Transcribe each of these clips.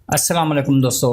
अस्सलाम वालेकुम दोस्तों।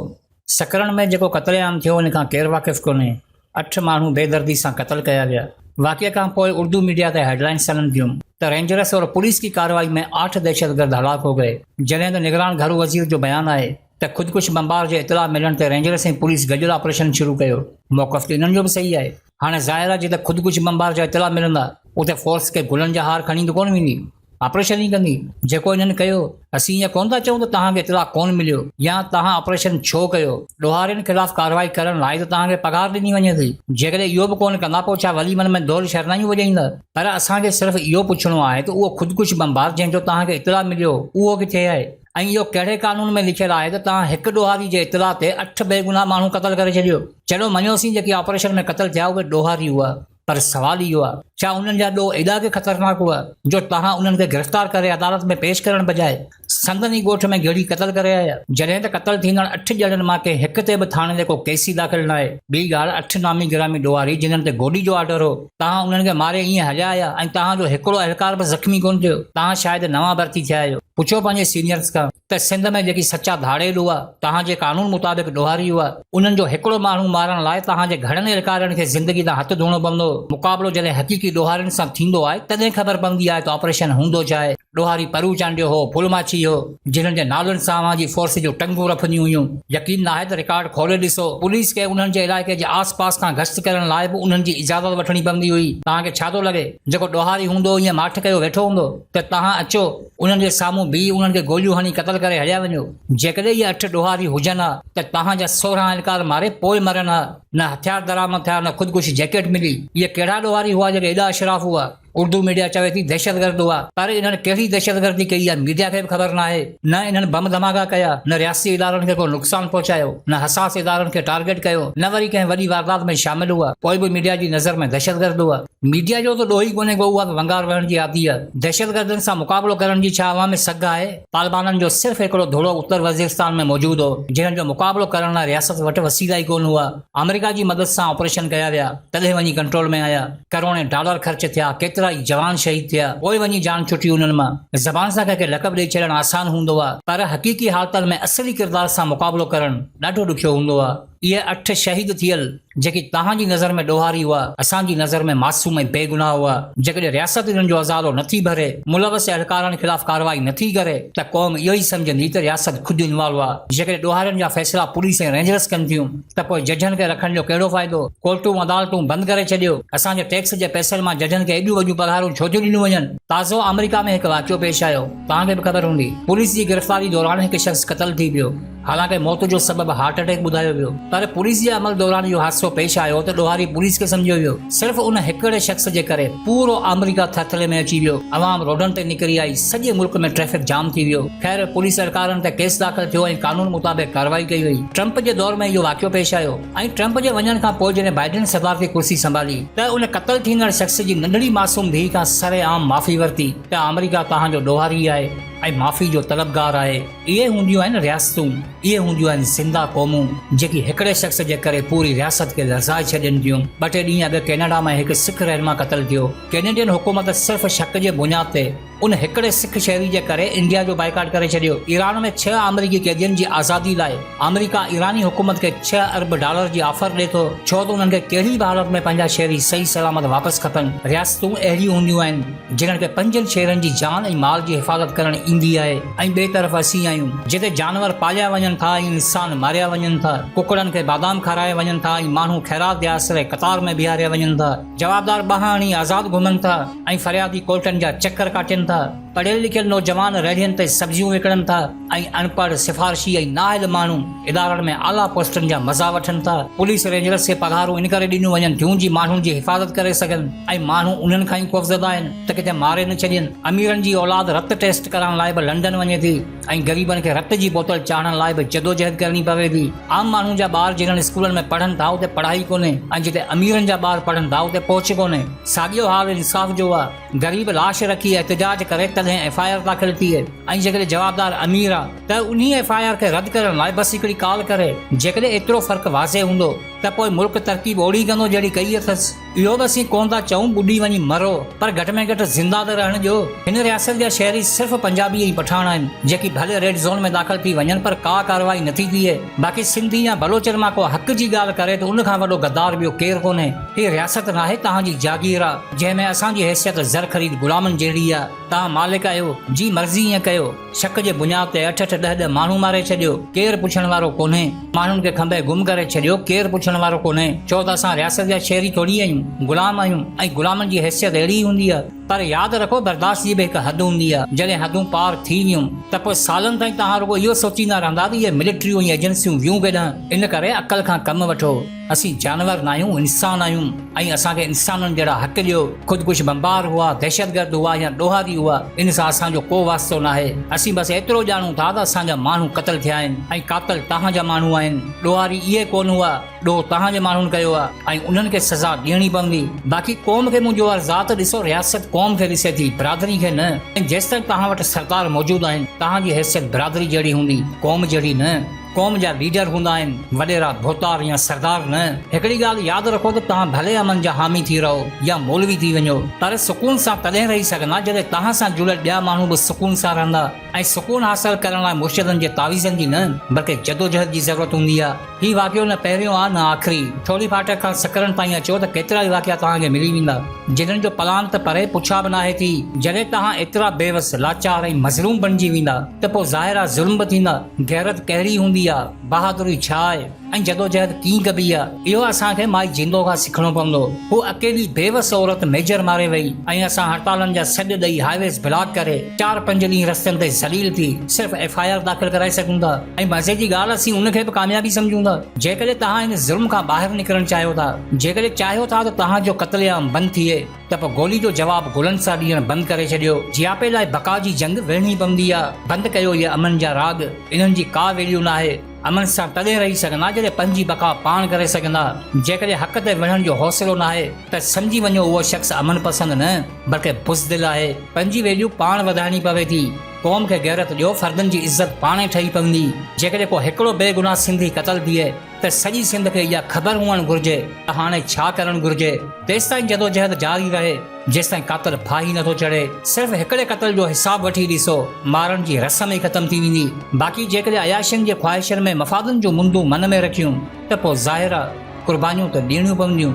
सकरण में जेको क़त्लेआम थियो उन खां केरु वाक़िफ़ कोन्हे। 8 माण्हू बेदर्दी सां क़त्ल कया विया। वाक़िए खां पोइ उर्दू मीडिया ते हेडलाइंस हलनि थियूं त रेंजर्स और पुलिस की कार्रवाई में 8 दहशतगर्द हलाक हो गए। जॾहिं त निगरान घरू वज़ीर जो बयानु आहे त ख़ुदकुश बमबार जे इतला मिलण ते रेंजर्स ऐं पुलिस गॾियल ऑपरेशन शुरू कयो। मौक़िफ़ त इन्हनि जो बि सही आहे। हाणे ज़ाहिर आहे जिते ख़ुदकुश बमबार जा इतला मिलंदा उते फोर्स के गुलनि जा हार खणी त कोन वेंदी, ऑपरेशन ही कंदी। जेको इन्हनि कयो, असीं ईअं कोन था चऊं त तव्हांखे इतला कोन मिलियो या तव्हां ऑपरेशन छो कयो। ॾोहारियुनि ख़िलाफ़ कार्रवाई करण लाइ त तव्हांखे पघार ॾिनी वञे थी। जेकॾहिं इहो बि कोन कंदा पोइ छा वलीमन में दौर शहनाइयूं वॼाईंदा? पर असांखे सिर्फ़ु इहो पुछणो आहे त उहो ख़ुदकुश बमबार जंहिंजो तव्हांखे इतला मिलियो उहो किथे आहे ऐं इहो कहिड़े क़ानून में लिखियलु आहे त तव्हां हिकु ॾोहारी जे इतला ते 8 बेगुनाह माण्हू क़त्ल करे छॾियो। चलो मञोसीं जेकी ऑपरेशन में क़त्ल थिया उहे ॾोहारी हुआ, पर सवाल इहो आहे छा उन्हनि जा ॾोह एॾा के ख़तरनाक हुआ जो तव्हां उन्हनि खे गिरफ़्तार करे अदालत में पेश करण बजाए संदनी ॻोठ में गिड़ी क़त्ल करे आया। जॾहिं त क़त्ल थींदड़ 8 ॼणनि मां कंहिं हिक ते बि थाणे ते को केस ई दाख़िल न आहे। ॿी ॻाल्हि, 8 नामी गिरामी ॾोहारी जिन्हनि ते गोॾी जो ऑर्डर हो, तव्हां उन्हनि खे मारे ईअं हलिया आया ऐं तव्हांजो हिकिड़ो अहलकार बि ज़ख़्मी कोन थियो। तव्हां शायदि नवां भर्ती थिया आहियो। पुछो पंहिंजे सीनियर्स खां त सिंध में जेकी सचा धाड़ेल हुआ तव्हांजे कानून मुताबिक़ ॾोहारी हुआ, उन्हनि जो हिकिड़ो माण्हू मारण लाइ तव्हांजे घणनि अहलकारनि खे ज़िंदगी तां हथु धोइणो पवंदो। मुक़ाबिलो जॾहिं हक़ीक़ी ॾोहारियुनि सां थींदो आहे तॾहिं ख़बर पवंदी आहे त ऑपरेशन हूंदो छा आहे। ॾोहारी परू चांडियो हो, फुलमाची हो, जिन्हनि जे नालनि सां अवांजी फोर्स जो टंगूं रफंदियूं हुयूं। यकीन न आहे त रिकॉर्ड खोले ॾिसो, पुलिस खे उन्हनि जे इलाइक़े जे आस पास खां गश्त करण लाइ बि उन्हनि जी इजाज़त वठणी पवंदी हुई। तव्हांखे छा थो लॻे जेको ॾोहारी हूंदो ईअं माठ कयो वेठो हूंदो त तव्हां अचो उन्हनि जे साम्हूं बीह उन्हनि खे गोलियूं हणी क़त्ल करे हलिया वञो? जेकॾहिं इहे 8 ॾोहारी हुजनि हा त तव्हांजा 16 अहलकार मारे पोइ मरनि हा। न हथियार दरामद थिया, न ख़ुदकुशी जैकेट मिली। इहे कहिड़ा ॾोहारी हुआ जेके एॾा अशराफ हुआ? उर्दू मीडिया चवे थी दहशतगर्द हुआ, पर इन्हनि कहिड़ी दहशतगर्दी कई आहे मीडिया खे बि ख़बर न आहे। न इन्हनि बम धमाका कया, न रियासी इदारनि खे को नुक़सानु पहुचायो, न हसास इदारनि खे टारगेट कयो, न वरी कंहिं वॾी वारदात में शामिल हुआ। पोइ बि मीडिया जी नज़र में दहशतगर्द हुआ। मीडिया जो त ॾोह ई कोन्हे को उहा वंगार वहण जी आदी आहे। दहशतगर्दनि सां मुक़ाबिलो करण जी छा अवाम में सघ आहे? तालिबाननि जो सिर्फ़ु हिकिड़ो धोड़ो उत्तर वज़ीरस्तान में मौजूदु हो, जिन्हनि जो मुक़ाबिलो करण लाइ रियासत वटि वसीला ई कोन हुआ। अमेरिका जी मदद सां ऑपरेशन कया विया, तॾहिं वञी कंट्रोल में आया। करोड़े डॉलर ख़र्च थिया, केतिरा ई जवान शहीद थिया, पोइ वञी जान छुटी उन्हनि मां। ज़बान सां कंहिंखे लक़ब ॾेई छॾणु आसान हूंदो आहे, पर हक़ीक़ी हालतुनि में असली किरदार सां मुक़ाबिलो करणु ॾाढो ॾुखियो हूंदो आहे। इहे 8 शहीद थियल जेकी तव्हांजी नज़र में ॾोहारी हुआ, असांजी नज़र में मासूम ऐं बेगुनाह हुआ। जेकॾहिं रियासत इन्हनि जो अज़ालो नथी भरे, मुलवस अहलकारनि ख़िलाफ़ कार्रवाई नथी करे, त क़ौम इहो ई सम्झंदी त रियासत ख़ुदि इन्वॉल्व आहे। जेकॾहिं ॾोहारियुनि जा फ़ैसिला पुलिस ऐं रेंजर्स कनि थियूं त पोइ जजनि खे रखण जो कहिड़ो फ़ाइदो? कोर्टूं अदालतूं बंदि करे छॾियो। असांजे टैक्स जे पैसनि मां जजनि खे एॾियूं वॾियूं पघारूं छो थियूं ॾिनियूं वञनि? ताज़ो अमेरिका में हिकु वाक़ियो पेश आयो, तव्हांखे बि ख़बर हूंदी। पुलिस जी गिरफ़्तारी दौरान हिकु शख़्स क़त्ल थी वियो। हालांकि मौत जो सबबु हार्ट अटैक ॿुधायो वियो, पर पुलिस जे अमल दौरान इहो हादसो पेश आयो त ॾोहारी पुलिस खे सम्झो वियो। सिर्फ़ु उन हिकिड़े शख़्स जे करे पूरो अमेरिका थरथले में अची वियो। अवाम रोडनि ते निकिरी आई, सॼे मुल्क में ट्रैफिक जाम थी वियो। ख़ैर पुलिस अहलकारनि ते केस दाख़िल थियो ऐं कानून मुताबिक़ कार्रवाई कई वई। ट्रंप जे दौर में इहो वाक़ियो पेश आयो ऐं ट्रंप जे वञण खां पोइ जॾहिं बाइडेन सदारती कुर्सी संभाली त उन क़त्ल थींदड़ शख़्स जी नंढड़ी मासूम धीउ खां सरेआम माफ़ी वरिती त अमेरिका तव्हांजो ॾोहारी आहे ऐं माफ़ी जो तलबगार आहे। इहे हूंदियूं आहिनि रियासतूं, इहे हूंदियूं आहिनि ज़िंदा क़ौमूं जेकी हिकिड़े शख़्स जे करे पूरी रियासत खे लरज़ाए छॾनि थियूं। ॿ टे ॾींहं अॻु कैनेडा में हिकु सिख रहनुमा क़त्ल थियो। कैनेडियन हुकूमत सिर्फ़ु शक जे बुनियाद ते उन हिकिड़े सिख शहरी जे करे इंडिया जो बाइकाट करे छॾियो। ईरान में 6 अमरीकी कैदियुनि जी आज़ादी लाइ अमेरिका ईरानी हुकूमत खे $6 अरब जी ऑफर ॾे थो, छो त उन्हनि खे कहिड़ी बि हालत में पंहिंजा शहरी सही सलामत वापसि खपनि। रियासतूं अहिड़ियूं हूंदियूं आहिनि जिन्हनि खे 5 शहरनि जी जान ऐं माल जी हिफ़ाज़त करणु ईंदी आहे। ऐं ॿिए तरफ़ असीं आहियूं जिते जानवर पालिया वञनि था ऐं इंसान मारिया वञनि था, कुकड़नि खे बादाम खाराए वञनि था ऐं माण्हू ख़ैरात जे आसिरे कतार में बीहारिया वञनि था। जवाबदार ॿाहिणी आज़ाद घुमनि था ऐं फरियादी कोर्टनि जा चक्कर काटनि था। पढ़ियल लिखियल नौजवान रेडियन ते सब्जियूं विकिणनि था ऐं अनपढ़ सिफारशी ऐं नाअहल माण्हू इदारनि में आला पोस्टनि जा मज़ा वठनि था। पुलिस रेंजर्स खे पघारूं इन करे ॾिनियूं वञनि थियूं जी माण्हुनि जी हिफ़ाज़त करे सघनि ऐं माण्हू उन्हनि खां ई ख़ौफ़ज़दा आहिनि त किथे मारे न छॾनि। अमीरनि जी औलाद रत टेस्ट करण लाइ बि लंडन वञे थी ऐं ग़रीबनि खे रत जी बोतल चाढ़ण लाइ बि जदोजहद करणी पवे थी। आम माण्हुनि जा ॿार जिन्हनि स्कूलनि में पढ़नि था उते पढ़ाई कोन्हे ऐं जिते अमीरनि जा ॿार पढ़नि था उते पहुच कोन्हे। साॻियो हाल इंसाफ़ जो आहे। ग़रीब लाश रखी एहतिजाज करे तॾहिं FIR दाख़िल थिए ऐं जेकॾहिं जवाबदार अमीर आहे त उन्ही FIR खे रद्द करण लाइ बसि हिकिड़ी कॉल करे। जेकॾहिं एतिरो फ़र्क़ु वाज़े हूंदो त पोइ मुल्क तरक़ी ओड़ी कंदो जहिड़ी कई अथसि। इहो बि असीं कोन था चऊं ॿुॾी वञी मरो, पर घटि में घटि ज़िंदा त रहण ॾियो। हिन रियासत जा शहरी सिर्फ़ु पंजाबी ऐं पठान आहिनि जेकी भले रेड ज़ोन में दाख़िल थी वञनि, पर का कार्रवाई नथी थिए। बाक़ी सिंधी या बलोचनि मां को हक़ जी ॻाल्हि करे त उन खां वॾो गद्दार ॿियो केरु कोन्हे। हीअ रियासत नाहे तव्हांजी जागीर आहे जंहिंमें असांजी हैसियत ज़र ख़रीद गुलामनि जहिड़ी आहे। तव्हां मालिक आहियो, जी मर्ज़ी ईअं कयो। शक जे बुनियाद ते 8-8, 10-10 माण्हू मारे छॾियो, केरु पुछण वारो कोन्हे। माण्हुनि खे खंभे गुम करे छॾियो, केरु पुछण वारो कोन्हे। चओ त असां रियासत जा शहरी थोरी आहियूं, गुलाम आहियूं, ऐं गुलामनि जी हैसियत अहिड़ी हूंदी आहे। पर यादि रखो, बर्दाश्त जी बि हिकु हद हूंदी आहे। जॾहिं हदूं पार थी वियूं त पोइ सालनि ताईं तव्हां रुॻो इहो सोचींदा रहंदा त इहे मिलिट्रियूं ऐं एजेंसियूं वियूं केॾां। इन करे अक़ल खां कमु वठो। असीं जानवर न आहियूं, इंसान आहियूं, ऐं असांखे इंसाननि जहिड़ा हक़ ॾियो। ख़ुदिकुश बमबार हुआ, दहशतगर्द हुआ या ॾोहारी हुआ, इन सां असांजो को वास्तो न आहे। असीं बसि एतिरो ॼाणूं था त असांजा माण्हू क़तल थिया आहिनि ऐं कातल तव्हांजा माण्हू आहिनि। ॾोहारी इहे कोन हुआ, ॾोह तव्हांजे माण्हुनि कयो आहे ऐं उन्हनि खे सज़ा ॾियणी पवंदी। बाक़ी क़ौम खे मुंहिंजो अर्ज़ा त ॾिसो, रियासत क़ौम खे ॾिसे थी, बिरादरी खे न। ऐं जेसिताईं तव्हां वटि सरदार मौजूदु आहिनि, तव्हांजी हैसियत बिरादरी जहिड़ी हूंदी, क़ौम जहिड़ी न। क़ौम जा लीडर हूंदा आहिनि, वॾेरा धोतार या सरदार न। हिकिड़ी ॻाल्हि यादि रखो त तव्हां भले अमन जा हामी थी रहो या मौलवी थी वञो, पर सुकून सां तॾहिं रही सघंदा जॾहिं तव्हां सां जुड़ियल ॿिया माण्हू बि सुकून सां रहंदा। ऐं सुकून हासिल करण लाइ मुर्शिदनि जे तावीज़नि जी न, बल्कि जदोजहद जी ज़रूरत हूंदी आहे। हीउ वाक़ियो न पहिरियों आहे न आख़िरी। थोरी फाटक खां सकरनि ताईं अचो त केतिरा ई वाक़िया तव्हांखे मिली वेंदा, जिन्हनि जो प्लान त परे पुछा बि नाहे थी। जॾहिं तव्हां एतिरा बेवस, लाचार ऐं मज़लूम बणिजी वेंदा त पोइ ज़ाहिर आहे ज़ुल्म बि थींदा। गैरत कहिड़ी हूंदी आहे, बहादुरी छा आहे, ऐं जदोजहद कीअं कबी आहे, इहो असांखे माई जिंदो खां सिखणो पवंदो। हू अकेली बेवस औरत मेजर मारे वई ऐं असां हड़तालनि जा सॾ ॾेई हाईवेज़ ब्लॉक करे 4-5 ॾींहं रस्तनि ते ज़लील थी सिर्फ़ FIR दाख़िल कराए सघूं था। ऐं मज़े जी ॻाल्हि, असीं उनखे बि कामयाबी सम्झूं था। जेकॾहिं तव्हां हिन ज़ुल्म खां ॿाहिरि निकिरणु चाहियो था, जेकॾहिं चाहियो था त तव्हांजो क़त्लेआम बंदि थिए, त पोइ गोली जो जवाबु गुलनि सां ॾियणु बंदि करे छॾियो। जियापे लाइ बका जी जंग विढ़णी पवंदी आहे। बंदि कयो इहे अमन जा राग, इन्हनि जी का वैल्यू न आहे। अमन सां तॾहिं रही सघंदा जॾहिं पंहिंजी बका पाण करे सघंदा। जेकॾहिं हक़ ते विढ़ण जो हौसलो न आहे त सम्झी वञो उहो शख़्स अमन पसंदि न, बल्कि बुज़दिल आहे। पंहिंजी वैल्यू पाण वधाइणी पवे थी। क़ौम खे गैरत ॾियो, फर्दनि जी इज़त पाणे ठही पवंदी। जेकॾहिं को हिकिड़ो बेगुनाह सिंधी क़तल थिए त सॼी सिंध खे इहा ख़बर हुअणु घुरिजे त हाणे छा करणु घुरिजे। तेसिताईं जदोजहद जारी रहे जेसिताईं कातल फाही नथो चढ़े। सिर्फ़ु हिकिड़े क़तल जो हिसाब वठी ॾिसो, मारण जी रस्म ई ख़तम थी वेंदी। बाक़ी जेकॾहिं अयाशियुनि जे ख़्वाहिशनि में मफ़ादनि जो मुंदूं मन में रखियूं त पोइ ज़ाहिर आहे कुर्बानियूं त ॾियणियूं पवंदियूं।